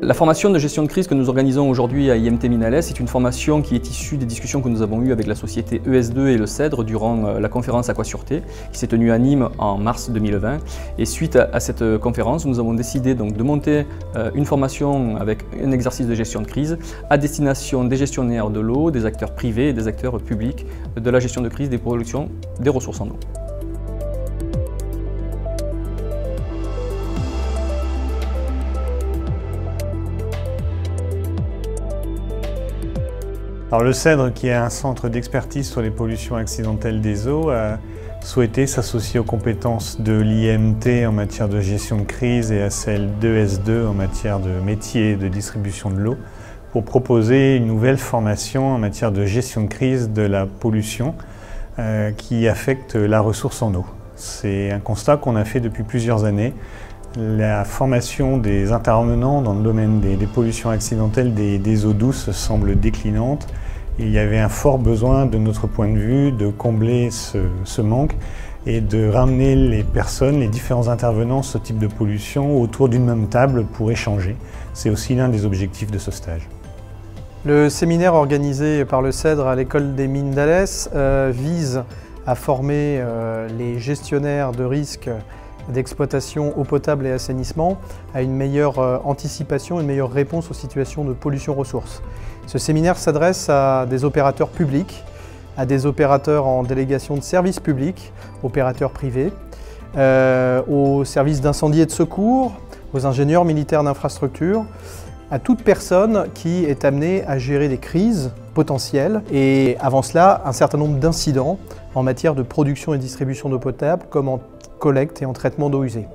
La formation de gestion de crise que nous organisons aujourd'hui à IMT Minales est une formation qui est issue des discussions que nous avons eues avec la société ES2 et le CEDRE durant la conférence Aquasurté qui s'est tenue à Nîmes en mars 2020. Et suite à cette conférence, nous avons décidé donc de monter une formation avec un exercice de gestion de crise à destination des gestionnaires de l'eau, des acteurs privés et des acteurs publics de la gestion de crise des productions des ressources en eau. Alors le CEDRE, qui est un centre d'expertise sur les pollutions accidentelles des eaux, a souhaité s'associer aux compétences de l'IMT en matière de gestion de crise et à celles d'ES2 en matière de métier de distribution de l'eau pour proposer une nouvelle formation en matière de gestion de crise de la pollution qui affecte la ressource en eau. C'est un constat qu'on a fait depuis plusieurs années. La formation des intervenants dans le domaine des pollutions accidentelles des eaux douces semble déclinante et il y avait un fort besoin de notre point de vue de combler ce manque et de ramener les personnes, les différents intervenants sur ce type de pollution autour d'une même table pour échanger. C'est aussi l'un des objectifs de ce stage. Le séminaire organisé par le CEDRE à l'école des mines d'Alès vise à former les gestionnaires de risques d'exploitation eau potable et assainissement à une meilleure anticipation, une meilleure réponse aux situations de pollution ressources. Ce séminaire s'adresse à des opérateurs publics, à des opérateurs en délégation de services publics, opérateurs privés, aux services d'incendie et de secours, aux ingénieurs militaires d'infrastructure, à toute personne qui est amenée à gérer des crises potentielles et avant cela un certain nombre d'incidents en matière de production et distribution d'eau potable comme en collecte et en traitement d'eau usée.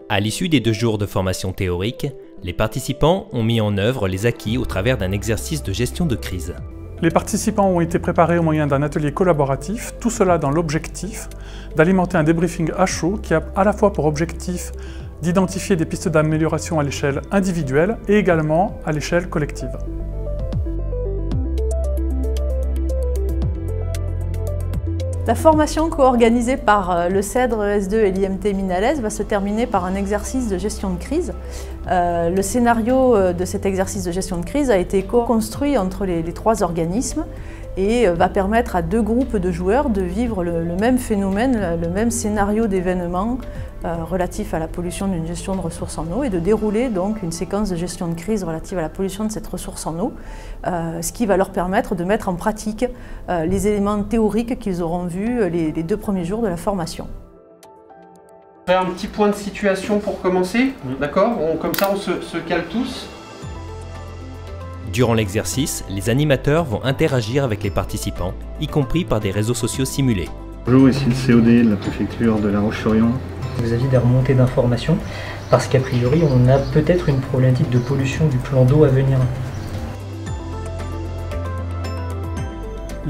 À l'issue des 2 jours de formation théorique, les participants ont mis en œuvre les acquis au travers d'un exercice de gestion de crise. Les participants ont été préparés au moyen d'un atelier collaboratif, tout cela dans l'objectif d'alimenter un débriefing à chaud qui a à la fois pour objectif d'identifier des pistes d'amélioration à l'échelle individuelle et également à l'échelle collective. La formation co-organisée par le CEDRE, ES2 et l'IMT Minales va se terminer par un exercice de gestion de crise. Le scénario de cet exercice de gestion de crise a été co-construit entre les 3 organismes et va permettre à 2 groupes de joueurs de vivre le même phénomène, le même scénario d'événements relatif à la pollution d'une gestion de ressources en eau et de dérouler donc une séquence de gestion de crise relative à la pollution de cette ressource en eau, ce qui va leur permettre de mettre en pratique les éléments théoriques qu'ils auront vus les 2 premiers jours de la formation. Un petit point de situation pour commencer, d'accord? Comme ça on se cale tous. Durant l'exercice, les animateurs vont interagir avec les participants, y compris par des réseaux sociaux simulés. Bonjour, ici le COD de la préfecture de La Roche-sur-Yon. Vous aviez des remontées d'informations parce qu'a priori on a peut-être une problématique de pollution du plan d'eau à venir.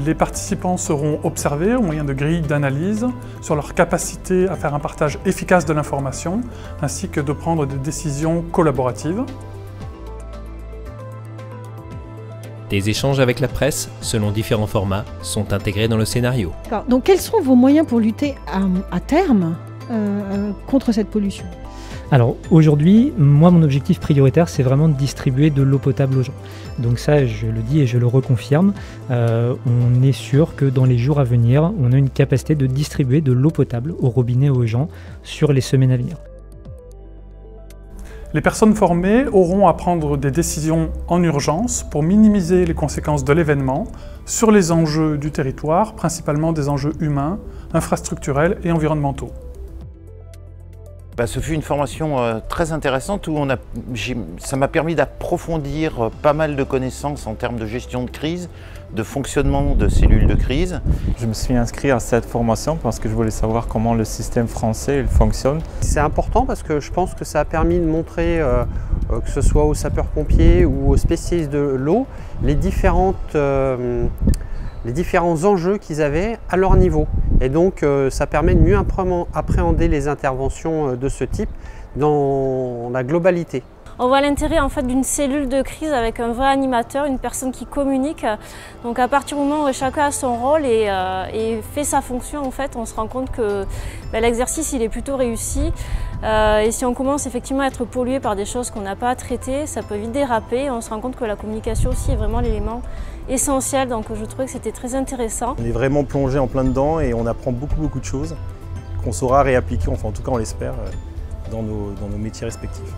Les participants seront observés au moyen de grilles d'analyse sur leur capacité à faire un partage efficace de l'information ainsi que de prendre des décisions collaboratives. Des échanges avec la presse, selon différents formats, sont intégrés dans le scénario. Donc quels sont vos moyens pour lutter à terme contre cette pollution? Alors aujourd'hui, moi mon objectif prioritaire c'est vraiment de distribuer de l'eau potable aux gens. Donc ça je le dis et je le reconfirme, on est sûr que dans les jours à venir, on a une capacité de distribuer de l'eau potable au robinet aux gens sur les semaines à venir. Les personnes formées auront à prendre des décisions en urgence pour minimiser les conséquences de l'événement sur les enjeux du territoire, principalement des enjeux humains, infrastructurels et environnementaux. Ce fut une formation très intéressante où ça m'a permis d'approfondir pas mal de connaissances en termes de gestion de crise, de fonctionnement de cellules de crise. Je me suis inscrit à cette formation parce que je voulais savoir comment le système français fonctionne. C'est important parce que je pense que ça a permis de montrer, que ce soit aux sapeurs-pompiers ou aux spécialistes de l'eau, les différents enjeux qu'ils avaient à leur niveau. Et donc ça permet de mieux appréhender les interventions de ce type dans la globalité. on voit l'intérêt en fait d'une cellule de crise avec un vrai animateur, une personne qui communique. Donc à partir du moment où chacun a son rôle et fait sa fonction, en fait, on se rend compte que l'exercice il est plutôt réussi. Et si on commence effectivement à être pollué par des choses qu'on n'a pas à traiter, ça peut vite déraper. On se rend compte que la communication aussi est vraiment l'élément essentiel. Donc je trouvais que c'était très intéressant. On est vraiment plongé en plein dedans et on apprend beaucoup de choses qu'on saura réappliquer, enfin en tout cas on l'espère, dans nos métiers respectifs.